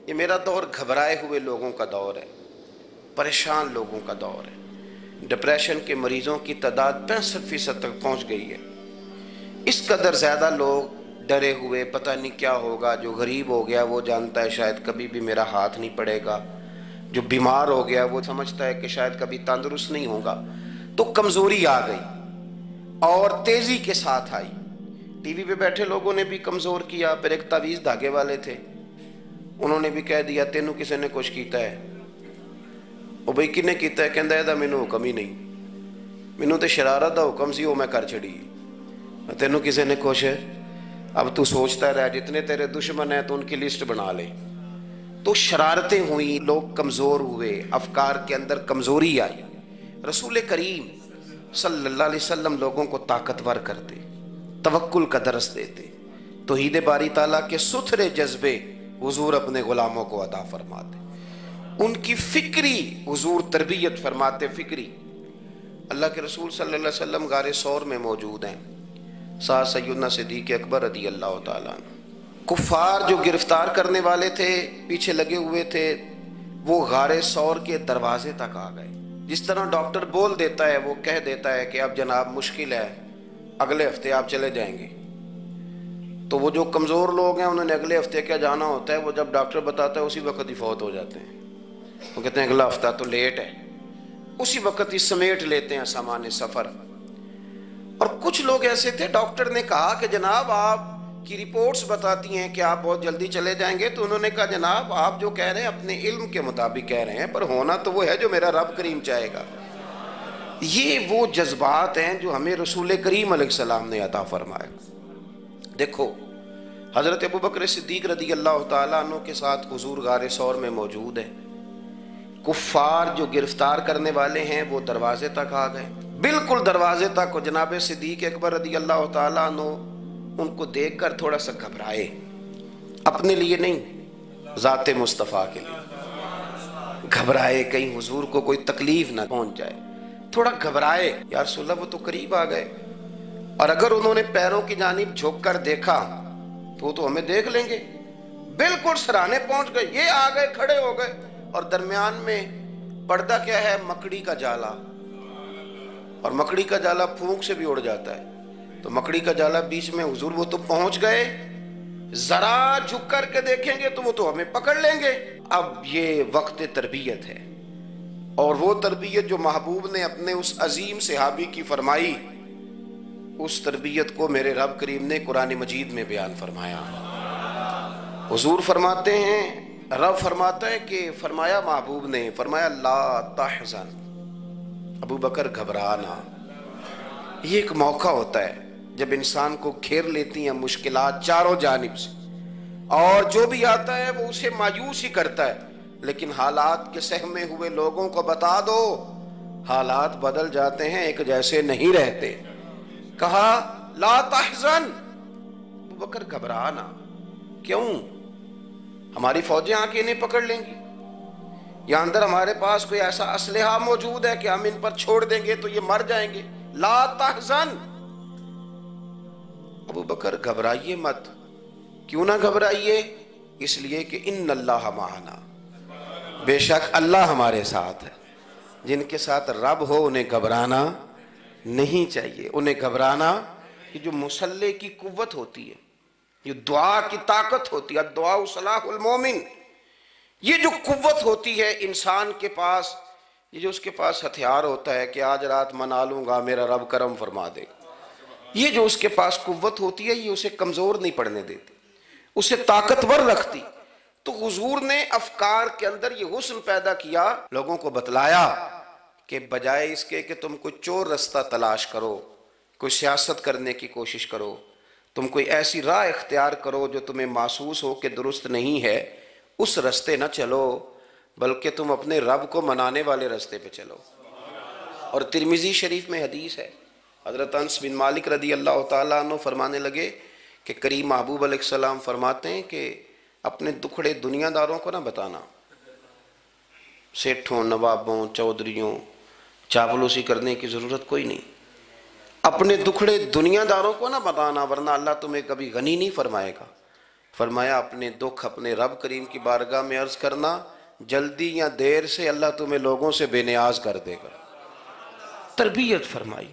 یہ میرا دور گھبرائے ہوئے لوگوں کا دور ہے، پریشان لوگوں کا دور ہے۔ ڈپریشن کے مریضوں کی تعداد 65% تک پہنچ گئی ہے۔ اس قدر زیادہ لوگ ڈرے ہوئے، پتہ نہیں کیا ہوگا۔ جو غریب ہو گیا وہ جانتا ہے شاید کبھی بھی میرا ہاتھ نہیں پڑے گا، جو بیمار ہو گیا وہ سمجھتا ہے کہ شاید کبھی تندرست نہیں ہوگا۔ تو کمزوری آ گئی اور تیزی کے ساتھ آئی۔ ٹی وی پہ بیٹھے لوگوں نے بھی کمزور کیا۔ پھر ایک تعویذ دھاگے والے تھے، انہوں نے بھی کہہ دیا تینوں کسی نے کچھ کیتا ہے۔ وہ بھئی کنے کیتا ہے؟ کہندا ہے دا مینوں حکم ہی نہیں، مینوں تے شرارت دا حکم سی وہ میں کر چھڑی، تینوں کسی نے کچھ ہے۔ اب تو سوچتا رہ، جتنے تیرے دشمن ہیں تو ان کی لسٹ بنا لے۔ تو شرارتیں ہوئیں، لوگ کمزور ہوئے، افکار کے اندر کمزوری آئی۔ رسول کریم صلی اللہ علیہ وسلم لوگوں کو طاقتور کرتے، توکل کا درس دیتے، توحید باری تعالیٰ کے ستھرے جذبے حضور اپنے غلاموں کو عطا فرماتے، ان کی فکری حضور تربیت فرماتے، فکری۔ اللہ کے رسول صلی اللہ علیہ وسلم غار ثور میں موجود ہیں، ساتھ سیدنا صدیق اکبر رضی اللہ تعالیٰ عنہ۔ کفار جو گرفتار کرنے والے تھے، پیچھے لگے ہوئے تھے، وہ غار ثور کے دروازے تک آ گئے۔ جس طرح ڈاکٹر بول دیتا ہے، وہ کہہ دیتا ہے کہ اب جناب مشکل ہے، اگلے ہفتے آپ چلے جائیں گے، تو وہ جو کمزور لوگ ہیں انہوں نے اگلے ہفتے کیا جانا ہوتا ہے، وہ جب ڈاکٹر بتاتا ہے اسی وقت ہی فوت ہو جاتے ہیں۔ وہ کہتے ہیں اگلا ہفتہ تو لیٹ ہے، اسی وقت ہی سمیٹ لیتے ہیں سامان سفر۔ اور کچھ لوگ ایسے تھے، ڈاکٹر نے کہا کہ جناب آپ کی رپورٹس بتاتی ہیں کہ آپ بہت جلدی چلے جائیں گے، تو انہوں نے کہا جناب آپ جو کہہ رہے ہیں اپنے علم کے مطابق کہہ رہے ہیں، پر ہونا تو وہ ہے جو میرا رب کریم چاہے گا۔ یہ وہ جذبات ہیں جو ہمیں رسول کریم علیہ السلام نے عطا فرمائے۔ دیکھو حضرت ابوبکر صدیق رضی اللہ تعالیٰ عنہ کے ساتھ حضور غار ثور میں موجود ہے۔ کفار جو گرفتار کرنے والے ہیں وہ دروازے تک آ گئے، بالکل دروازے تک۔ جناب صدیق اکبر رضی اللہ تعالیٰ عنہ ان کو دیکھ کر تھوڑا سا گھبرائے، اپنے لیے نہیں، ذات مصطفیٰ کے لیے گھبرائے، کہیں حضور کو کوئی تکلیف نہ پہنچ جائے، تھوڑا گھبرائے۔ یا رسول اللہ وہ تو قریب آ گئے، اور اگر انہوں نے پیروں کی جانب جھک کر دیکھا تو وہ تو ہمیں دیکھ لیں گے۔ بالکل سرانے پہنچ گئے، یہ آ گئے، کھڑے ہو گئے، اور درمیان میں پردہ کیا ہے؟ مکڑی کا جالا، اور مکڑی کا جالا پھونک سے بھی اڑ جاتا ہے، تو مکڑی کا جالا بیچ میں۔ حضور وہ تو پہنچ گئے، ذرا جھک کر کے دیکھیں گے تو وہ تو ہمیں پکڑ لیں گے۔ اب یہ وقت تربیت ہے، اور وہ تربیت جو محبوب نے اپنے اس عظیم صحابی کی فرمائی، اس تربیت کو میرے رب کریم نے قرآن مجید میں بیان فرمایا۔ حضور فرماتے ہیں، رب فرماتا ہے کہ فرمایا محبوب نے، فرمایا لا تحزن، ابو بکر گھبرانا۔ یہ ایک موقع ہوتا ہے جب انسان کو گھیر لیتی ہیں مشکلات چاروں جانب سے، اور جو بھی آتا ہے وہ اسے مایوس ہی کرتا ہے، لیکن حالات کے سہمے ہوئے لوگوں کو بتا دو حالات بدل جاتے ہیں، ایک جیسے نہیں رہتے۔ کہا لا تحزن، ابو بکر گھبرانا، کیوں؟ ہماری فوجیں آ کے انہیں پکڑ لیں گی، یا اندر ہمارے پاس کوئی ایسا اسلحہ موجود ہے کہ ہم ان پر چھوڑ دیں گے تو یہ مر جائیں گے۔ لا تحزن، ابو بکر گھبرائیے مت۔ کیوں نہ گھبرائیے؟ اس لیے کہ ان اللہ معنا، بے شک اللہ ہمارے ساتھ ہے۔ جن کے ساتھ رب ہو انہیں گھبرانا نہیں چاہیے۔ انہیں گھبرانا، یہ جو مسلح کی قوت ہوتی ہے، یہ دعا کی طاقت ہوتی ہے، دعا صلاح المومن، یہ جو قوت ہوتی ہے انسان کے پاس، یہ جو اس کے پاس ہتھیار ہوتا ہے کہ آج رات منا لوں گا میرا رب کرم فرما دے گا، یہ جو اس کے پاس قوت ہوتی ہے یہ اسے کمزور نہیں پڑنے دیتی، اسے طاقتور رکھتی۔ تو حضور نے افکار کے اندر یہ حسن پیدا کیا، لوگوں کو بتلایا کہ بجائے اس کے کہ تم کوئی چور رستہ تلاش کرو، کوئی سیاست کرنے کی کوشش کرو، تم کوئی ایسی راہ اختیار کرو جو تمہیں محسوس ہو کہ درست نہیں ہے، اس رستے نہ چلو، بلکہ تم اپنے رب کو منانے والے رستے پہ چلو۔ اور ترمذی شریف میں حدیث ہے، حضرت انس بن مالک رضی اللہ تعالیٰ عنہ فرمانے لگے کہ کریم محبوب علیہ السلام فرماتے ہیں کہ اپنے دکھڑے دنیا داروں کو نہ بتانا، سیٹھوں، نوابوں، چودھریوں، چاپلوسی کرنے کی ضرورت کوئی نہیں، اپنے دکھڑے دنیا داروں کو نہ بتانا، ورنہ اللہ تمہیں کبھی غنی نہیں فرمائے گا۔ فرمایا اپنے دکھ اپنے رب کریم کی بارگاہ میں عرض کرنا، جلدی یا دیر سے اللہ تمہیں لوگوں سے بے نیاز کر دے گا۔ تربیت فرمائی۔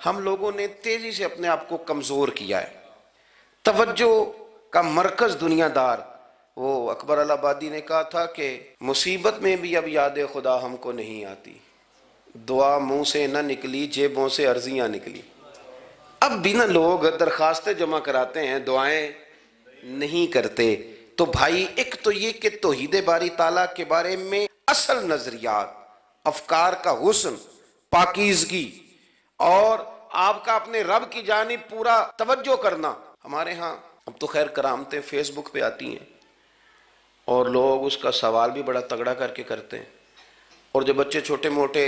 ہم لوگوں نے تیزی سے اپنے آپ کو کمزور کیا ہے، توجہ کا مرکز دنیا دار۔ وہ اکبر الہآبادی نے کہا تھا کہ مصیبت میں بھی اب یاد خدا ہم کو نہیں آتی، دعا منہ سے نہ نکلی جیبوں سے عرضیاں نکلی۔ اب بھی نہ لوگ درخواستیں جمع کراتے ہیں، دعائیں نہیں کرتے۔ تو بھائی ایک تو یہ کہ توحید باری تعالیٰ کے بارے میں اصل نظریات، افکار کا حسن، پاکیزگی، اور آپ کا اپنے رب کی جانب پورا توجہ کرنا۔ ہمارے ہاں اب تو خیر کرامتیں فیس بک پہ آتی ہیں اور لوگ اس کا سوال بھی بڑا تگڑا کر کے کرتے ہیں، اور جو بچے چھوٹے موٹے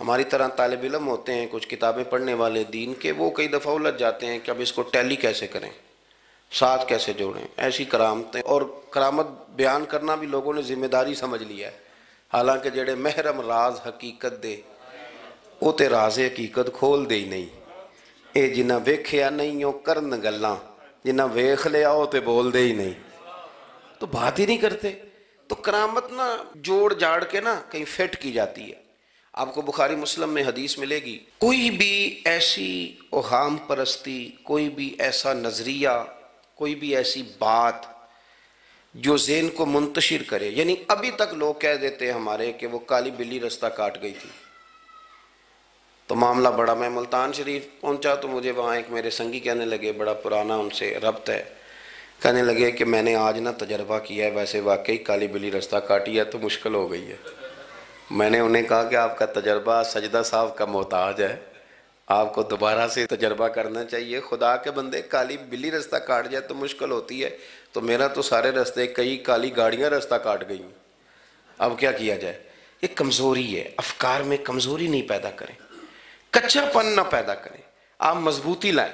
ہماری طرح طالب علم ہوتے ہیں، کچھ کتابیں پڑھنے والے دین کے، وہ کئی دفعہ الجھ جاتے ہیں کہ اب اس کو ٹیلی کیسے کریں، ساتھ کیسے جوڑیں۔ ایسی کرامتیں اور کرامت بیان کرنا بھی لوگوں نے ذمہ داری سمجھ لیا ہے، حالانکہ جڑے محرم راز حقیقت دے وہ تے راز حقیقت کھول دے ہی نہیں۔ اے جنہ ویکھیا نہیں او کرن گلاں، جنہ ویکھ لیا او تے بول دے ہی نہیں، تو بات ہی نہیں کرتے۔ تو کرامت نا جوڑ جاڑ کے نا کہیں فٹ کی جاتی ہے۔ آپ کو بخاری مسلم میں حدیث ملے گی، کوئی بھی ایسی اوہام پرستی، کوئی بھی ایسا نظریہ، کوئی بھی ایسی بات جو ذہن کو منتشر کرے، یعنی ابھی تک لوگ کہہ دیتے ہیں ہمارے کہ وہ کالی بلی رستہ کاٹ گئی تھی، تو معاملہ بڑا، میں ملتان شریف پہنچا تو مجھے وہاں ایک میرے سنگی کہنے لگے، بڑا پرانا ان سے ربط ہے، کہنے لگے کہ میں نے آج نہ تجربہ کیا ہے، ویسے واقعی کالی بلی رستہ کاٹی ہے تو مشکل ہو گئی ہے۔ میں نے انہیں کہا کہ آپ کا تجربہ سجدہ صاحب کا محتاج ہے، آپ کو دوبارہ سے تجربہ کرنا چاہیے۔ خدا کے بندے، کالی بلی رستہ کاٹ جائے تو مشکل ہوتی ہے، تو میرا تو سارے رستے، کئی کالی گاڑیاں رستہ کاٹ گئی ہیں، اب کیا کیا جائے؟ یہ کمزوری ہے، افکار میں کمزوری نہیں پیدا کریں، کچا پن نہ پیدا کریں، آپ مضبوطی لائیں۔